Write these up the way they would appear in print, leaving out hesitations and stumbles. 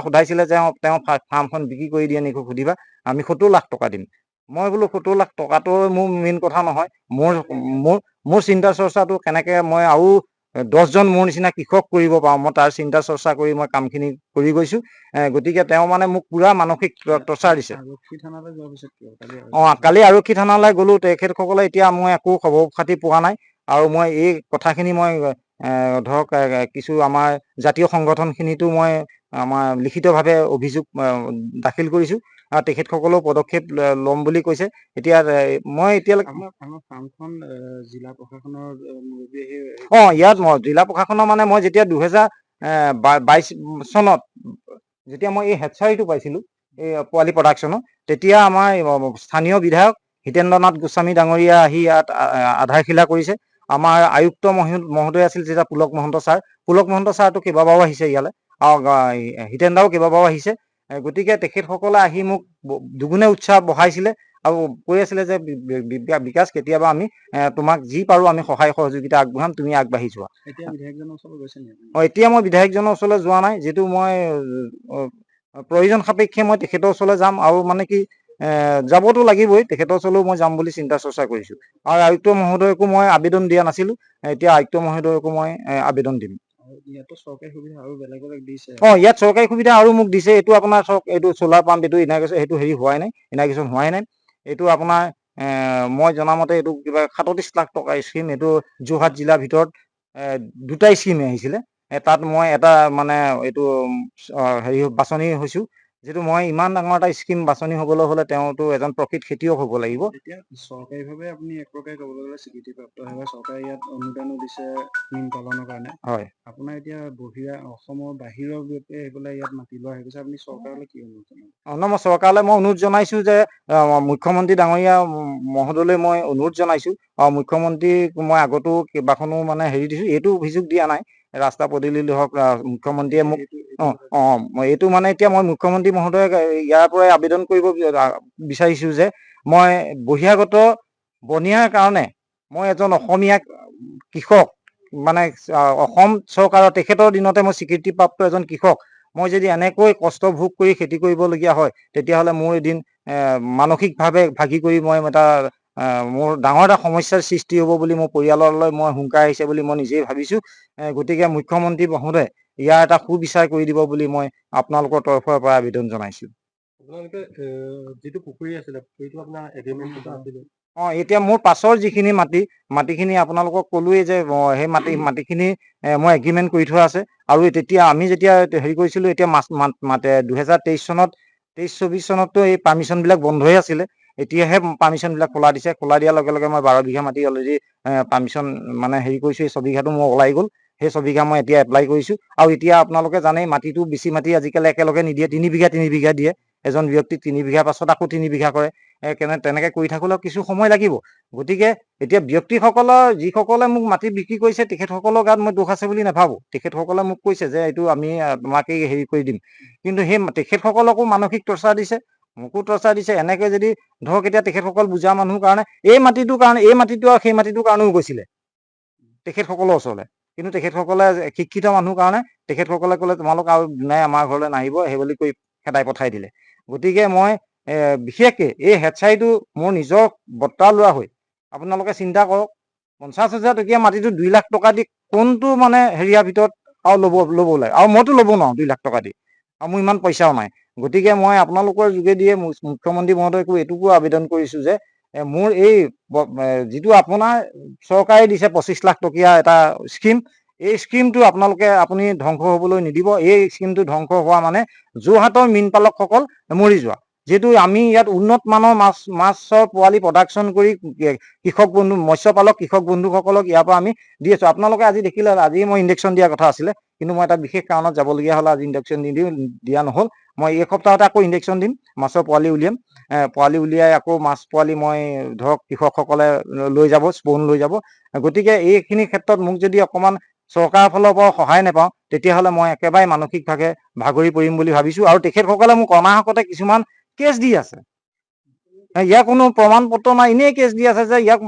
সুধাইছিলে যে তেওঁ ফাৰ্মখন বিক্ৰী কৰি দিয়ে নেকি সুধিবা, আমি 70 লাখ টকা দিম। মই বোলো 70 লাখ টকাটো মোৰ মেইন কথা নহয়। মোৰ চিন্তা চৰ্চাটো কেনেকে মই আৰু 10জন মোৰ নিচিনা কৃষক কৰিব পাৰোঁ, মই তাৰ চিন্তা চৰ্চা কৰি মই কামখিনি কৰি গৈছোঁ। গতিকে তেওঁ মানে মোক পুৰা মানসিক টৰ্চাৰ দিছে। কালি আৰক্ষী থানালৈ গ'লো, তেখেতসকলে এতিয়া মই একো খবৰ খাতি পোৱা নাই। আৰু মই এই কথাখিনি মই ধৰক কিছু আমাৰ জাতীয় সংগঠনখিনিতো মই আমাৰ লিখিতভাৱে অভিযোগ দাখিল কৰিছোঁ। আৰু তেখেতসকলেও পদক্ষেপ ল'ম বুলি কৈছে। এতিয়া মই এতিয়ালৈকে জিলা প্ৰশাসনৰ ইয়াত জিলা প্ৰশাসনৰ মানে মই যেতিয়া 2022 চনত যেতিয়া মই এই হেডচাৰীটো পাইছিলোঁ, এই পোৱালি প্ৰডাকশ্যনত, তেতিয়া আমাৰ স্থানীয় বিধায়ক হিতেন্দ্ৰ নাথ গোস্বামী ডাঙৰীয়া আহি ইয়াত আধাৰশিলা কৰিছে। আমাৰ আয়ুক্ত মহোদয় আছিল যেতিয়া পুলক মহন্ত ছাৰটো কেইবাবাৰো আহিছে ইয়ালৈ, আৰু হিতেন্দ্ৰও কেইবাবাৰো আহিছে। গতিকে তেখেতসকলে আহি মোক দুগুণে উৎসাহ বঢ়াইছিলে আৰু কৈ আছিলে যে বিকাশ, কেতিয়াবা আমি তোমাক যি পাৰোঁ আমি সহায় সহযোগিতা আগবঢ়াম, তুমি আগবাঢ়ি যোৱা। এতিয়া মই বিধায়কজনৰ ওচৰলৈ যোৱা নাই, যিটো মই প্ৰয়োজন সাপেক্ষে মই তেখেতৰ ওচৰলৈ যাম। আৰু মানে কি যাবতো লাগিবই, তেখেতৰ ওচৰলৈও মই যাম বুলি চিন্তা চৰ্চা কৰিছোঁ। আৰু আয়ুক্ত মহোদয়কো মই আবেদন দিয়া নাছিলোঁ, এতিয়া আয়ুক্ত মহোদয়কো মই আবেদন দিম। ইয়াত চৰকাৰী সুবিধা আৰু মোক দিছে। এইটো আপোনাৰ চাওক, এইটো চ'লাৰ পাম্প, এইটো ইনাগেশ্যন, সেইটো হোৱাই নাই, ইনাগেশ্যন হোৱাই নাই। এইটো আপোনাৰ মই জনামতে এইটো কিবা 37 লাখ টকাৰ স্কিম। এইটো যোৰহাট জিলাৰ ভিতৰত দুটা স্কিম আহিছিলে। তাত মই এটা মানে এইটো বাছনি হৈছোঁ। যিটো মই ইমান ডাঙৰ এটা স্কিম বাছনি হ'বলৈ হ'লে তেওঁতো এজন প্ৰকৃত খেতিয়ক হ'ব লাগিব। এতিয়া চৰকাৰীভাৱে আপুনি এক প্ৰকাৰে ক'বলৈ গ'লে স্বীকৃতিপ্ৰাপ্ত হয়, চৰকাৰে ইয়াত অনুদানো দিছে মীন পালনৰ কাৰণে। হয়, আপোনাৰ এতিয়া বহিৰা অসমৰ বাহিৰৰ ব্যক্তিয়ে আহি পেলাই ইয়াত মাটি লোৱা হৈ গৈছে, আপুনি চৰকাৰলৈ কি অনুৰোধ জনাব? মই চৰকাৰলৈ অনুৰোধ জনাইছোঁ যে মুখ্যমন্ত্ৰী ডাঙৰীয়া মহোদয়লৈ মই অনুৰোধ জনাইছোঁ। আৰু মুখ্যমন্ত্ৰীক মই আগতো কেইবাখনো মানে দিছোঁ, এইটো অভিযোগ দিয়া নাই। ৰাস্তা পদূলি হওক, মুখ্যমন্ত্ৰীয়ে মোক এইটো মানে এতিয়া মই মুখ্যমন্ত্ৰী মহোদয়ক ইয়াৰ পৰাই আবেদন কৰিব বিচাৰিছোঁ যে মই বহিৰাগত বনিয়াৰ কাৰণে মই এজন অসমীয়া কৃষক, মানে অসম চৰকাৰৰ তেখেতৰ দিনতে মই স্বীকৃতিপ্ৰাপ্ত এজন কৃষক। মই যদি এনেকৈ কষ্ট ভোগ কৰি খেতি কৰিবলগীয়া হয়, তেতিয়াহ'লে মোৰ এদিন মানসিকভাৱে ভাগি কৰি মই মোৰ ডাঙৰ এটা সমস্যাৰ সৃষ্টি হ'ব বুলি মোৰ পৰিয়াললৈ মই হুংকাৰ আহিছে বুলি মই নিজেই ভাবিছোঁ। গতিকে মুখ্যমন্ত্ৰী মহোদয় ইয়াৰ এটা সুবিচাৰ কৰি দিব বুলি মই আপোনালোকৰ তৰফৰ পৰা আবেদন জনাইছোঁ। আপোনালোকে যিটো পুখুৰী আছিলে, পুখুৰীটো আপোনাৰ এগ্ৰিমেণ্ট আছিলে? এতিয়া মোৰ পাছৰ যিখিনি মাটিখিনি আপোনালোকক ক'লোৱেই যে সেই মাটিখিনি মই এগ্ৰিমেণ্ট কৰি থোৱা আছে। আৰু তেতিয়া আমি যেতিয়া কৰিছিলোঁ, এতিয়া 2023 চনত 23-24 চনততো এই পাৰ্মিশ্যনবিলাক বন্ধই আছিলে। এতিয়াহে পাৰ্মিশ্যনবিলাক খোলা দিছে। খোলা দিয়াৰ লগে লগে মই 12 বিঘা মাটি অলৰেডি পাৰ্মিশ্যন মানে কৰিছোঁ। এই 6 বিঘাটো মোৰ ওলাই গ'ল। সেই 6 বিঘা মই এতিয়া এপ্লাই কৰিছোঁ। আৰু এতিয়া আপোনালোকে জানেই, মাটিটো বেছি মাটি আজিকালি একেলগে নিদিয়ে, 3 বিঘা দিয়ে। এজন ব্যক্তি 3 বিঘাৰ পাছত আকৌ 3 বিঘা কৰে। তেনেকে কৰি থাকলেও কিছু সময় লাগিব। গতিকে এতিয়া ব্যক্তিসকলৰ যিসকলে মোক মাটি বিক্ৰী কৰিছে, তেখেতসকলৰ গাত মই দোষ আছে বুলি নাভাবোঁ। তেখেতসকলে মোক কৈছে যে এইটো আমি তোমাকে কৰি দিম। কিন্তু সেই তেখেতসকলকো মানসিক টৰ্চাৰ দিছে, মোকো টৰ্চাৰ দিছে। এনেকে যদি ধৰক, এতিয়া তেখেতসকল বুজা মানুহৰ কাৰণে এই মাটিটো আৰু সেই মাটিটোৰ কাৰণেও গৈছিলে তেখেতসকলৰ ওচৰলৈ। কিন্তু তেখেতসকলে শিক্ষিত মানুহ কাৰণে তেখেতসকলে ক'লে তোমালোক আৰু নাই আমাৰ ঘৰলৈ নাহিব, সেই বুলি কৈ খেদাই পঠাই দিলে। গতিকে মই বিশেষকে এই হেডচাৰীটো মোৰ নিজৰ বৰ্তা লোৱা হৈ, আপোনালোকে চিন্তা কৰক, 50,000 টকীয়া মাটিটো 2 লাখ টকা দি কোনটো মানে হেৰিয়াৰ ভিতৰত আৰু ল'ব লাগে। আৰু মইতো ল'ব নোৱাৰো 2 লাখ টকা দি, আৰু মোৰ ইমান পইচাও নাই। গতিকে মই আপোনালোকৰ যোগেদিয়ে মুখ্যমন্ত্ৰী মহোদয়কো এইটোকো আবেদন কৰিছোঁ যে মোৰ এই যিটো আপোনাৰ চৰকাৰে দিছে 25 লাখ টকীয়া এটা স্কিম, এই স্কিমটো আপুনি ধ্বংস হ'বলৈ নিদিব। এই স্কিমটো ধ্বংস হোৱা মানে যোৰহাটৰ মীন পালকসকল মৰি যোৱা। যিহেতু আমি ইয়াত উন্নত মানৰ মাছৰ পোৱালি প্ৰডাকশ্যন কৰি মৎস্যপালক কৃষক বন্ধুসকলক ইয়াৰ পৰা আমি দি আছোঁ। আপোনালোকে আজি দেখিলে, আজি মই ইনজেকশ্যন দিয়াৰ কথা আছিলে, কিন্তু মই এটা বিশেষ কাৰণত যাবলগীয়া হ'লে আজি ইনজেকশ্যন দিয়া নহ'ল। মই এই সপ্তাহতে আকৌ ইনজেকশ্যন দিম, মাছৰ পোৱালি উলিয়াম। পোৱালি উলিয়াই আকৌ মাছ পোৱালি মই ধৰক কৃষকসকলে লৈ যাব, স্পন লৈ যাব। গতিকে এইখিনি ক্ষেত্ৰত মোক যদি অকণমান চৰকাৰৰ ফালৰ পৰা সহায় নাপাওঁ, তেতিয়াহ'লে মই একেবাৰে মানসিকভাৱে ভাগৰি পৰিম বুলি ভাবিছোঁ। আৰু তেখেতসকলে মোক অনাহকতে কিছুমান কেছ দি আছে। ইয়াৰ কোনো প্ৰমাণ পত্ৰ নাই, এনেই কেছ দি আছে যে ইয়াক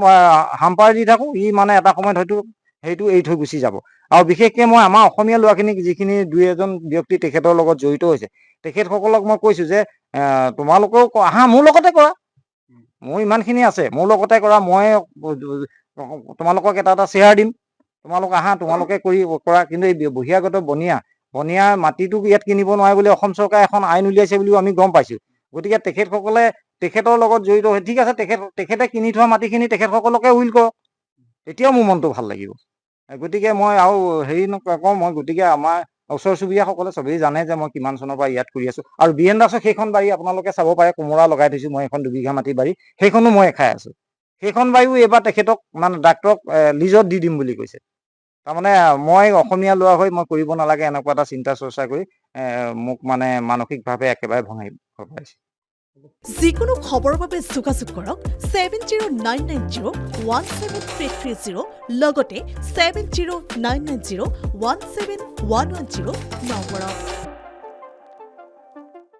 হাম্পাৰ দি থাকোঁ, ই মানে এটা সময়ত হয়তো সেইটো এৰি থৈ গুচি যাব। আৰু বিশেষকৈ মই আমাৰ অসমীয়া ল'ৰাখিনিক যিখিনি দুই এজন ব্যক্তি তেখেতৰ লগত জড়িত হৈছে তেখেতসকলক মই কৈছোঁ যে তোমালোকেও আহা মোৰ লগতে কৰা, মোৰ ইমানখিনি আছে মোৰ লগতে কৰা, মই তোমালোকক এটা শ্বেয়াৰ দিম, তোমালোক আহা তোমালোকে কৰা। কিন্তু এই বহিৰাগত বনিয়া মাটিটো ইয়াত কিনিব নোৱাৰে বুলি অসম চৰকাৰে এখন আইন উলিয়াইছে বুলিও আমি গম পাইছোঁ। গতিকে তেখেতসকলে তেখেতৰ লগত জড়িত হৈ ঠিক আছে, তেখেতে কিনি থোৱা মাটিখিনি তেখেতসকলকে উইল কৰক, তেতিয়াও মোৰ মনটো ভাল লাগিব। গতিকে মই আৰু হেৰি নকওঁ, মই গতিকে আমাৰ ওচৰ চুবুৰীয়াসকলে চবেই জানে যে মই কিমান চনৰ পৰা ইয়াত কৰি আছোঁ। আৰু বীৰেন দাসৰ সেইখন বাৰী আপোনালোকে চাব পাৰে, কোমোৰা লগাই থৈছোঁ মই, এখন 2 বিঘা মাটি বাৰী, সেইখনো মই খাই আছোঁ। সেইখন বাৰীও এইবাৰ তেখেতক মানে ডাক্তৰক লিজত দি দিম বুলি কৈছে। তাৰমানে মই অসমীয়া ল'ৰা হৈ মই কৰিব নালাগে এনেকুৱা এটা চিন্তা চৰ্চা কৰি মোক মানে মানসিকভাৱে একেবাৰে ভঙাই পেলাইছে। যিকোনো খবৰৰ বাবে যোগাযোগ কৰক 7099017330 লগতে 7099017110 নম্বৰত।